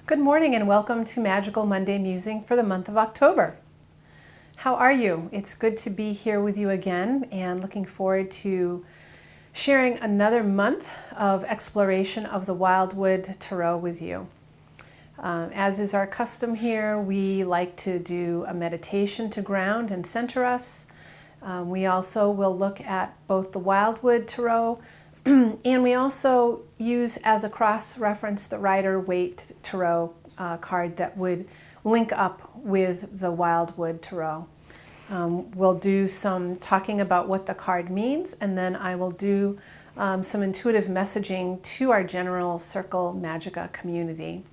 Good morning and welcome to Magical Monday Musing for the month of October. How are you? It's good to be here with you again and looking forward to sharing another month of exploration of the Wildwood Tarot with you. As is our custom here, we like to do a meditation to ground and center us. We also will look at both the Wildwood Tarot and we also use as a cross-reference the Rider-Waite Tarot card that would link up with the Wildwood Tarot. We'll do some talking about what the card means, and then I will do some intuitive messaging to our general Circle Magica community.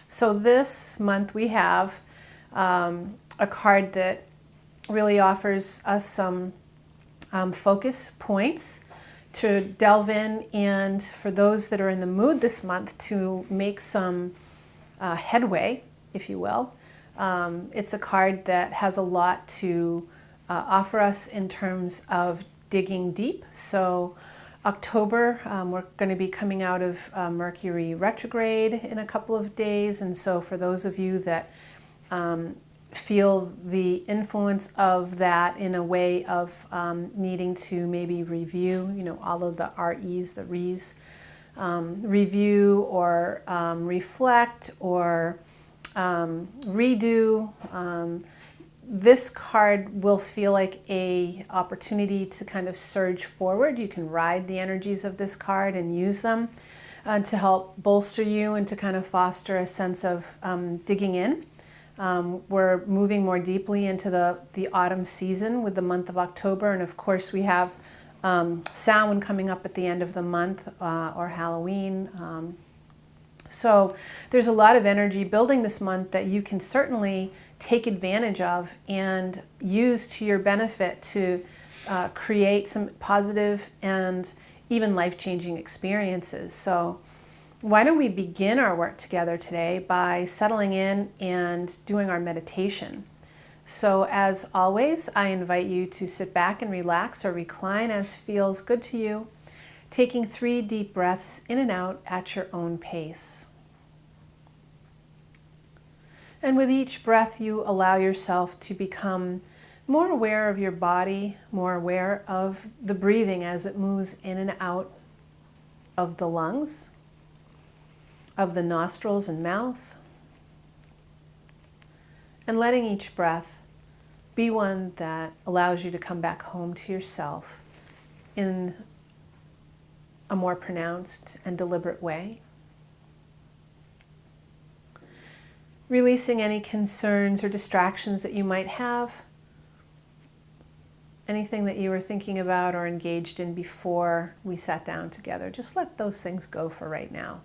So this month we have a card that really offers us some focus points to delve in, and for those that are in the mood this month to make some headway, if you will. It's a card that has a lot to offer us in terms of digging deep. So October, we're going to be coming out of Mercury retrograde in a couple of days, and so for those of you that feel the influence of that in a way of needing to maybe review, all of the REs, the Res, review or reflect or redo. This card will feel like a opportunity to kind of surge forward. You can ride the energies of this card and use them to help bolster you and to kind of foster a sense of digging in. We're moving more deeply into the autumn season with the month of October, and of course we have Samhain coming up at the end of the month, or Halloween. So there's a lot of energy building this month that you can certainly take advantage of and use to your benefit to create some positive and even life-changing experiences. So why don't we begin our work together today by settling in and doing our meditation. So as always, I invite you to sit back and relax or recline as feels good to you, taking 3 deep breaths in and out at your own pace. And with each breath, you allow yourself to become more aware of your body, more aware of the breathing as it moves in and out of the lungs, of the nostrils and mouth, and letting each breath be one that allows you to come back home to yourself in a more pronounced and deliberate way. Releasing any concerns or distractions that you might have, anything that you were thinking about or engaged in before we sat down together. Just let those things go for right now.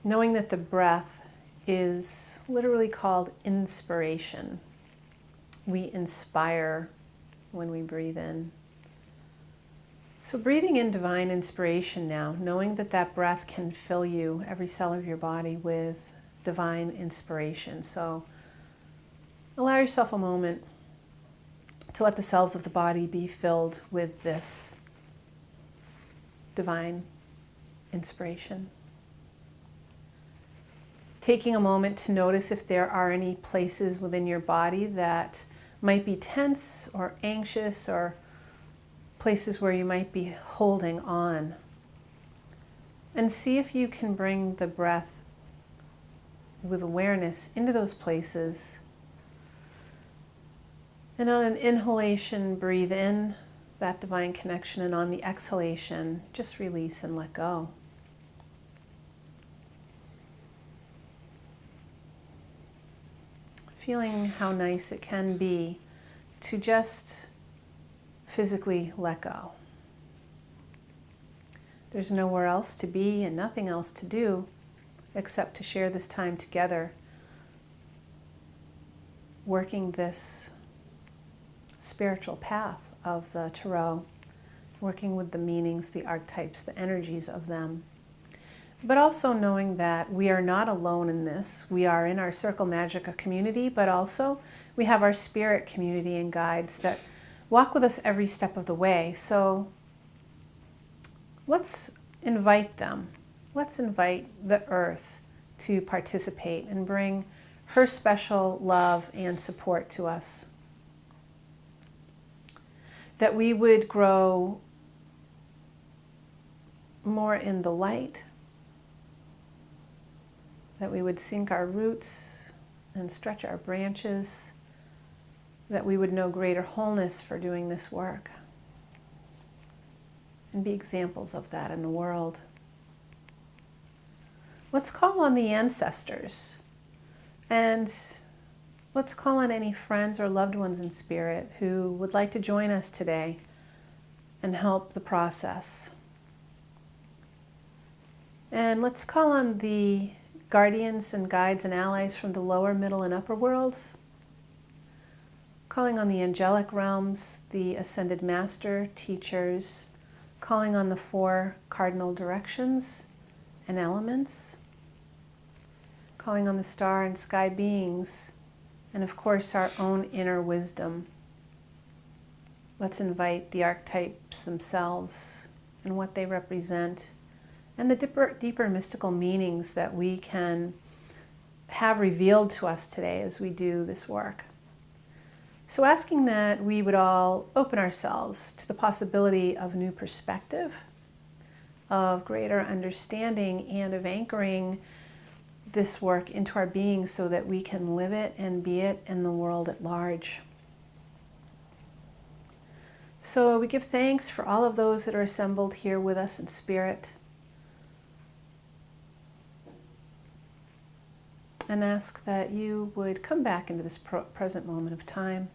Knowing that the breath is literally called inspiration. We inspire when we breathe in. So breathing in divine inspiration now, knowing that that breath can fill you, every cell of your body, with divine inspiration. So allow yourself a moment to let the cells of the body be filled with this divine inspiration. Taking a moment to notice if there are any places within your body that might be tense or anxious, or places where you might be holding on. And see if you can bring the breath with awareness into those places. And on an inhalation, breathe in that divine connection, and on the exhalation, just release and let go. Feeling how nice it can be to just physically let go. There's nowhere else to be and nothing else to do except to share this time together, working this spiritual path of the Tarot, working with the meanings, the archetypes, the energies of them. But also knowing that we are not alone in this. We are in our Circle Magica community, but also we have our spirit community and guides that walk with us every step of the way. So let's invite them let's invite the earth to participate and bring her special love and support to us. That we would grow more in the light, that we would sink our roots and stretch our branches, that we would know greater wholeness for doing this work and be examples of that in the world. Let's call on the ancestors, and let's call on any friends or loved ones in spirit who would like to join us today and help the process. And let's call on the guardians and guides and allies from the lower, middle, and upper worlds, calling on the angelic realms, the ascended master, teachers, calling on the 4 cardinal directions and elements, calling on the star and sky beings, and of course our own inner wisdom. Let's invite the archetypes themselves and what they represent, and the deeper mystical meanings that we can have revealed to us today as we do this work. So asking that we would all open ourselves to the possibility of new perspective, of greater understanding, and of anchoring this work into our being so that we can live it and be it in the world at large. So we give thanks for all of those that are assembled here with us in spirit, and ask that you would come back into this present moment of time,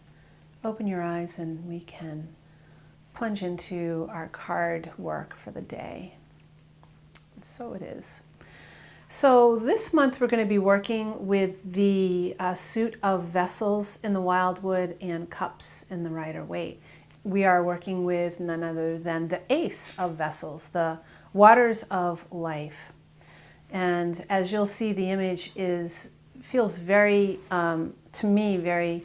open your eyes, and we can plunge into our card work for the day. And so it is. So this month we're going to be working with the suit of vessels in the Wildwood and cups in the Rider-Waite. We are working with none other than the Ace of Vessels, the waters of life. And as you'll see, the image feels very, to me, very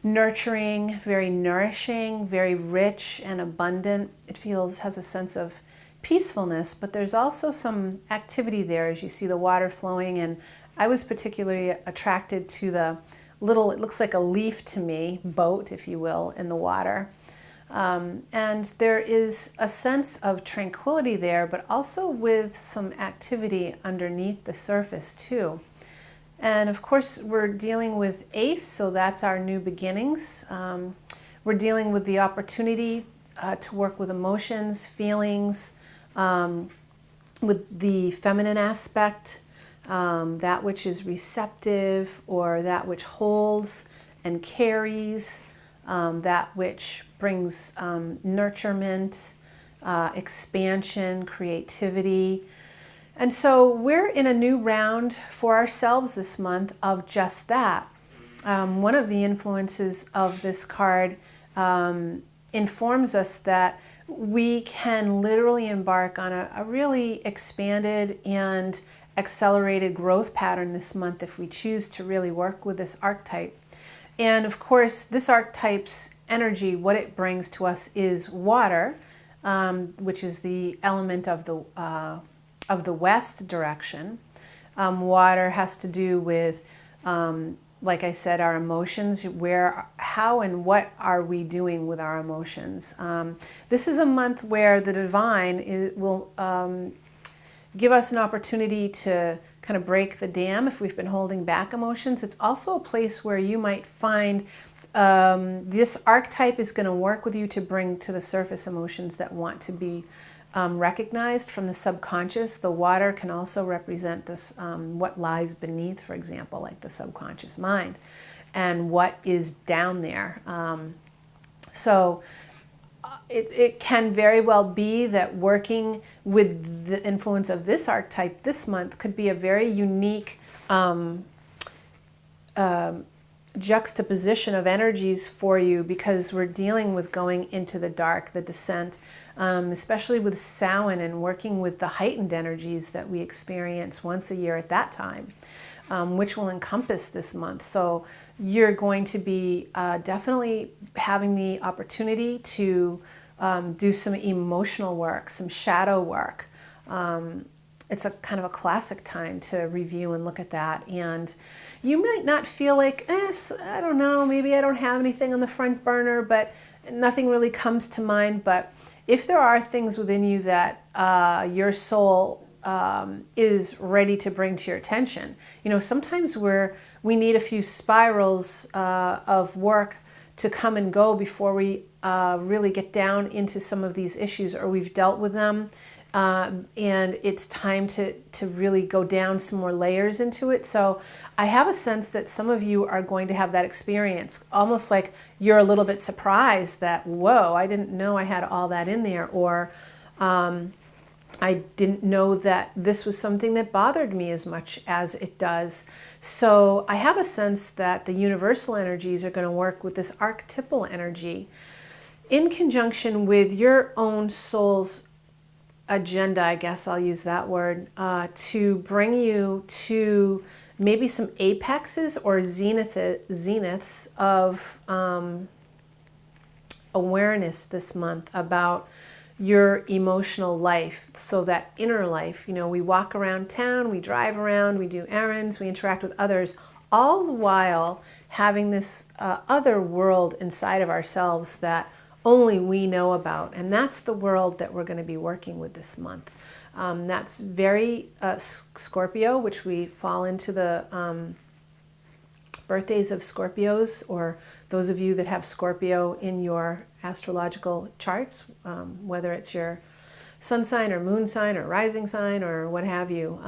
nurturing, very nourishing, very rich and abundant. It has a sense of peacefulness, but there's also some activity there as you see the water flowing. And I was particularly attracted to the little, it looks like a leaf to me, boat, if you will, in the water. And there is a sense of tranquility there, but also with some activity underneath the surface too. And of course, we're dealing with Ace, so that's our new beginnings. We're dealing with the opportunity to work with emotions, feelings, with the feminine aspect, that which is receptive or that which holds and carries, that which brings nurturement, expansion, creativity. And so we're in a new round for ourselves this month of just that. One of the influences of this card informs us that we can literally embark on a really expanded and accelerated growth pattern this month if we choose to really work with this archetype. And of course, this archetype's energy, what it brings to us is water, which is the element of the west direction. Water has to do with, like I said, our emotions. How and what are we doing with our emotions? This is a month where the divine will give us an opportunity to kind of break the dam if we've been holding back emotions. It's also a place where you might find this archetype is going to work with you to bring to the surface emotions that want to be recognized from the subconscious. The water can also represent this, what lies beneath, for example, like the subconscious mind, and what is down there. So it can very well be that working with the influence of this archetype this month could be a very unique juxtaposition of energies for you, because we're dealing with going into the dark, the descent, especially with Samhain and working with the heightened energies that we experience once a year at that time, which will encompass this month. So you're going to be definitely having the opportunity to do some emotional work, some shadow work, it's a kind of a classic time to review and look at that. And you might not feel like, I don't know, maybe I don't have anything on the front burner, but nothing really comes to mind. But if there are things within you that your soul is ready to bring to your attention, sometimes we need a few spirals of work to come and go before we really get down into some of these issues, or we've dealt with them. And it's time to really go down some more layers into it. So I have a sense that some of you are going to have that experience, almost like you're a little bit surprised that, whoa, I didn't know I had all that in there, or I didn't know that this was something that bothered me as much as it does. So I have a sense that the universal energies are going to work with this archetypal energy in conjunction with your own soul's agenda, I guess I'll use that word, to bring you to maybe some apexes or zeniths of awareness this month about your emotional life. So that inner life, we walk around town, we drive around, we do errands, we interact with others, all the while having this other world inside of ourselves that only we know about. And that's the world that we're going to be working with this month. That's very Scorpio, which we fall into the birthdays of Scorpios, or those of you that have Scorpio in your astrological charts, whether it's your sun sign or moon sign or rising sign or what have you.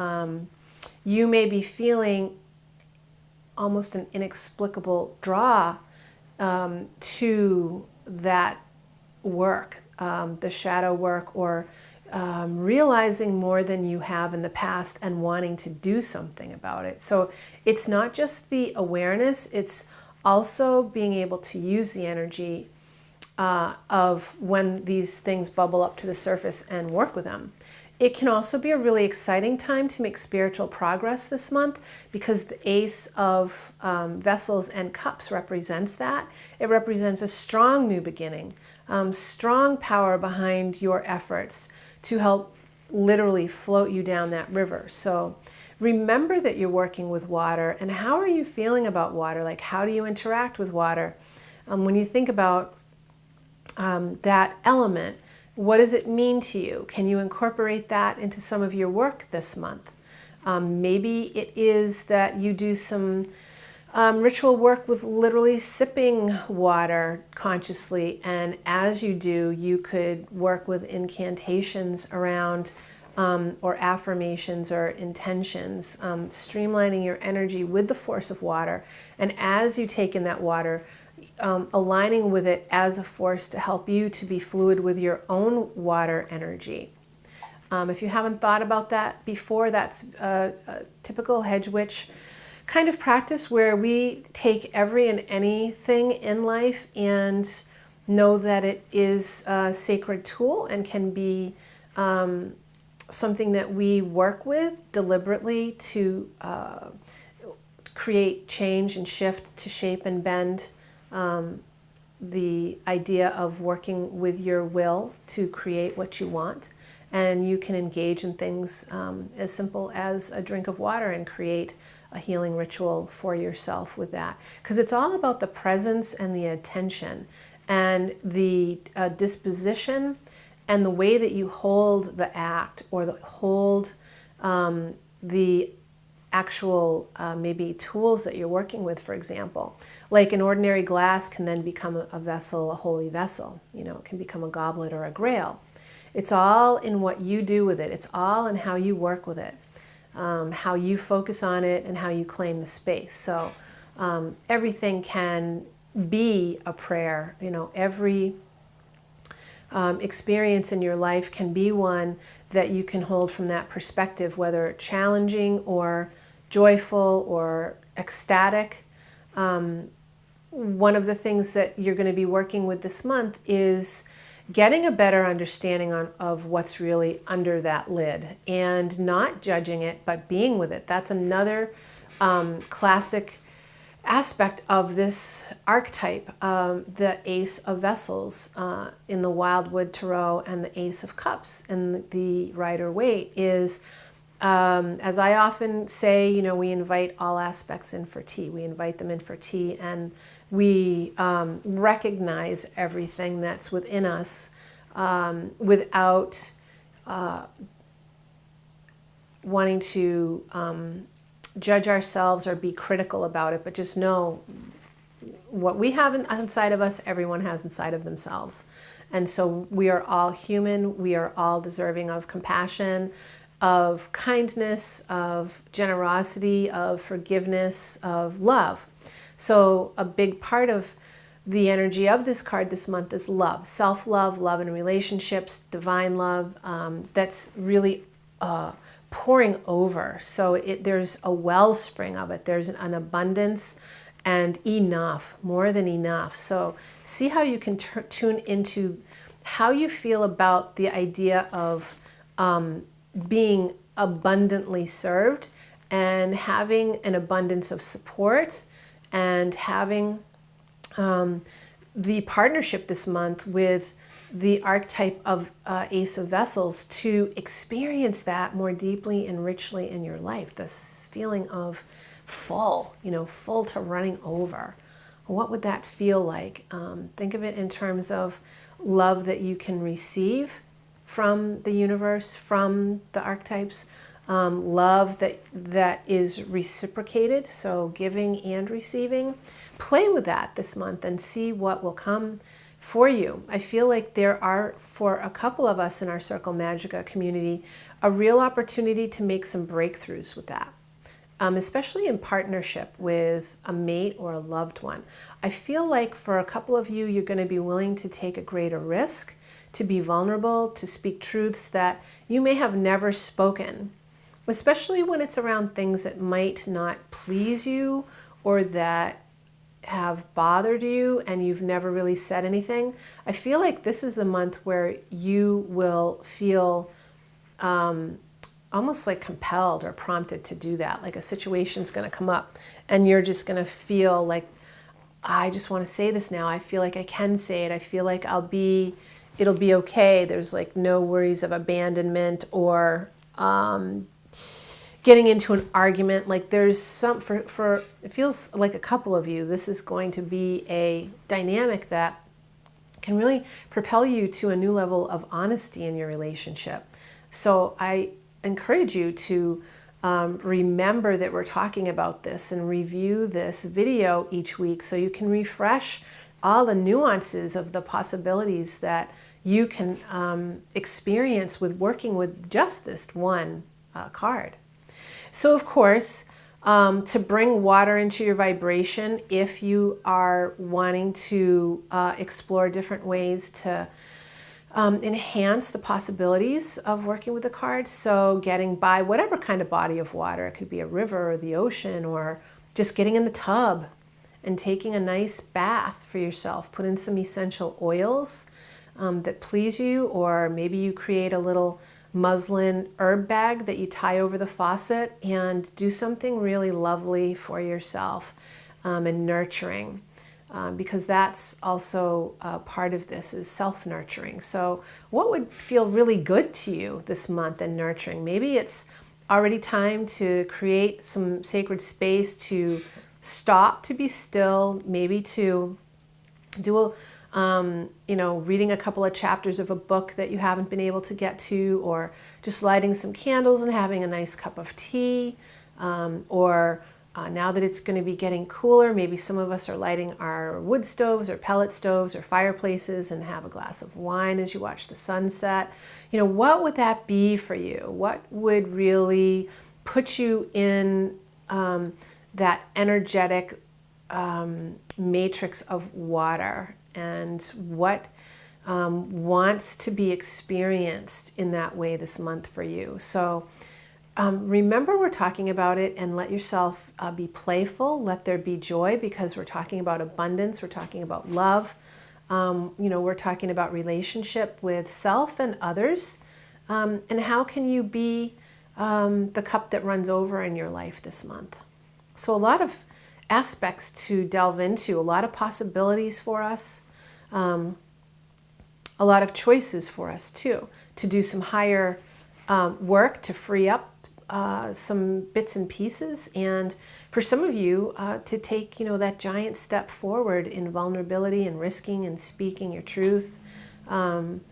You may be feeling almost an inexplicable draw to that work, the shadow work, or realizing more than you have in the past and wanting to do something about it. So it's not just the awareness, it's also being able to use the energy of when these things bubble up to the surface and work with them. It can also be a really exciting time to make spiritual progress this month, because the Ace of Vessels and Cups represents that. It represents a strong new beginning, strong power behind your efforts to help literally float you down that river. So remember that you're working with water, and how are you feeling about water? Like, how do you interact with water? When you think about that element, what does it mean to you? Can you incorporate that into some of your work this month? Maybe it is that you do some ritual work with literally sipping water consciously, and as you do, you could work with incantations around or affirmations or intentions, streamlining your energy with the force of water. And as you take in that water, aligning with it as a force to help you to be fluid with your own water energy. If you haven't thought about that before, that's a typical hedge witch kind of practice where we take every and anything in life and know that it is a sacred tool and can be something that we work with deliberately to create change and shift, to shape and bend the idea of working with your will to create what you want. And you can engage in things as simple as a drink of water and create a healing ritual for yourself with that. Because it's all about the presence and the attention and the disposition and the way that you hold the act, or hold the actual maybe tools that you're working with, for example. Like an ordinary glass can then become a vessel, a holy vessel. It can become a goblet or a grail. It's all in what you do with it. It's all in how you work with it, how you focus on it, and how you claim the space. So everything can be a prayer. Every experience in your life can be one that you can hold from that perspective, whether challenging or joyful or ecstatic. One of the things that you're going to be working with this month is getting a better understanding of what's really under that lid, and not judging it, but being with it. That's another classic aspect of this archetype, the Ace of Vessels in the Wildwood Tarot and the Ace of Cups in the Rider-Waite, is as I often say, you know, we invite all aspects in for tea. We invite them in for tea, and we recognize everything that's within us without wanting to judge ourselves or be critical about it, but just know what we have inside of us, everyone has inside of themselves. And so we are all human. We are all deserving of compassion, of kindness, of generosity, of forgiveness, of love. So a big part of the energy of this card this month is love, self-love, love in relationships, divine love, that's really pouring over. So there's a wellspring of it. There's an abundance and enough, more than enough. So see how you can tune into how you feel about the idea of being abundantly served and having an abundance of support and having the partnership this month with the archetype of Ace of Vessels to experience that more deeply and richly in your life. This feeling of full, you know, full to running over. What would that feel like? Think of it in terms of love that you can receive from the universe, from the archetypes, love that is reciprocated, so giving and receiving. Play with that this month and see what will come for you. I feel like there are, for a couple of us in our Circle Magica community, a real opportunity to make some breakthroughs with that. Especially in partnership with a mate or a loved one. I feel like for a couple of you, you're going to be willing to take a greater risk, to be vulnerable, to speak truths that you may have never spoken, especially when it's around things that might not please you or that have bothered you and you've never really said anything. I feel like this is the month where you will feel almost like compelled or prompted to do that. Like a situation's going to come up and you're just going to feel like, I just want to say this now. I feel like I can say it. I feel like it'll be okay. There's like no worries of abandonment or getting into an argument. Like there's some, for it feels like a couple of you, this is going to be a dynamic that can really propel you to a new level of honesty in your relationship. So I encourage you to remember that we're talking about this and review this video each week so you can refresh all the nuances of the possibilities that you can experience with working with just this one card. So of course, to bring water into your vibration, if you are wanting to explore different ways to enhance the possibilities of working with the cards. So getting by whatever kind of body of water, it could be a river or the ocean, or just getting in the tub and taking a nice bath for yourself. Put in some essential oils that please you, or maybe you create a little muslin herb bag that you tie over the faucet and do something really lovely for yourself and nurturing. Because that's also part of this is self-nurturing. So what would feel really good to you this month and nurturing? Maybe it's already time to create some sacred space to stop, to be still, maybe to do reading a couple of chapters of a book that you haven't been able to get to, or just lighting some candles and having a nice cup of tea, or now that it's going to be getting cooler, maybe some of us are lighting our wood stoves or pellet stoves or fireplaces and have a glass of wine as you watch the sunset. You know, what would that be for you? What would really put you in that energetic matrix of water, and what wants to be experienced in that way this month for you? So remember, we're talking about it, and let yourself be playful. Let there be joy, because we're talking about abundance. We're talking about love. We're talking about relationship with self and others. And how can you be the cup that runs over in your life this month? So a lot of aspects to delve into, a lot of possibilities for us, a lot of choices for us too, to do some higher work to free up some bits and pieces, and for some of you to take, that giant step forward in vulnerability and risking and speaking your truth, and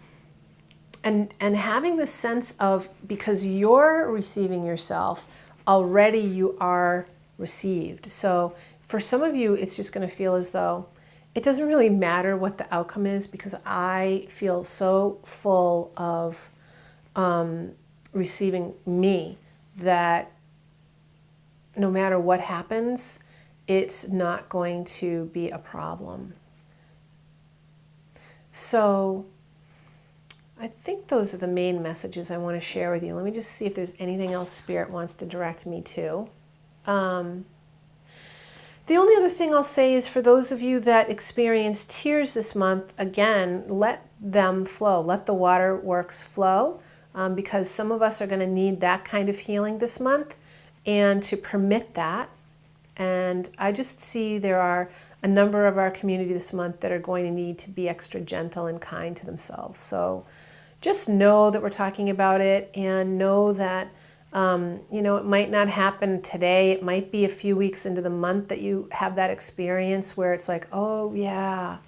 having this sense of, because you're receiving yourself already, you are received. So for some of you, it's just going to feel as though it doesn't really matter what the outcome is, because I feel so full of receiving me that no matter what happens, it's not going to be a problem. So I think those are the main messages I want to share with you. Let me just see if there's anything else Spirit wants to direct me to. The only other thing I'll say is, for those of you that experience tears this month, again, let them flow. Let the waterworks flow, because some of us are going to need that kind of healing this month, and to permit that. And I just see there are a number of our community this month that are going to need to be extra gentle and kind to themselves. So just know that we're talking about it, and know that it might not happen today. It might be a few weeks into the month that you have that experience where it's like, oh yeah,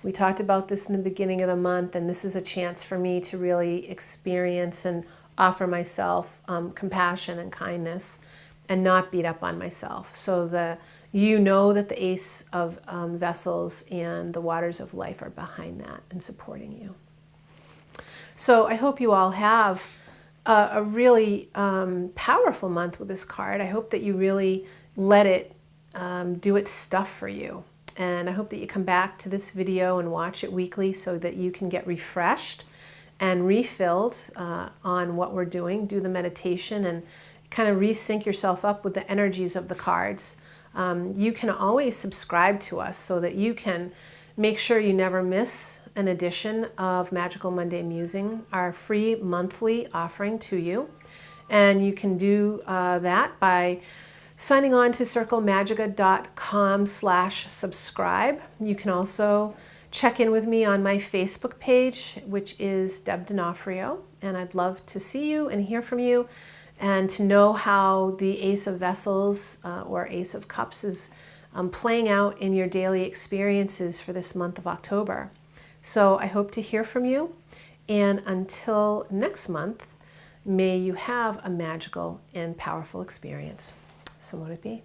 we talked about this in the beginning of the month, and this is a chance for me to really experience and offer myself compassion and kindness, and not beat up on myself. So that the Ace of Vessels and the Waters of Life are behind that and supporting you. So I hope you all have a really powerful month with this card. I hope that you really let it do its stuff for you. And I hope that you come back to this video and watch it weekly, so that you can get refreshed and refilled on what we're doing. Do the meditation and kind of resync yourself up with the energies of the cards. You can always subscribe to us so that you can make sure you never miss an edition of Magical Monday Musing, our free monthly offering to you. And you can do that by signing on to circlemagica.com/subscribe. You can also check in with me on my Facebook page, which is Deb D'Onofrio, and I'd love to see you and hear from you, and to know how the Ace of Vessels or Ace of Cups is playing out in your daily experiences for this month of October. So I hope to hear from you, and until next month, may you have a magical and powerful experience. So won't it be?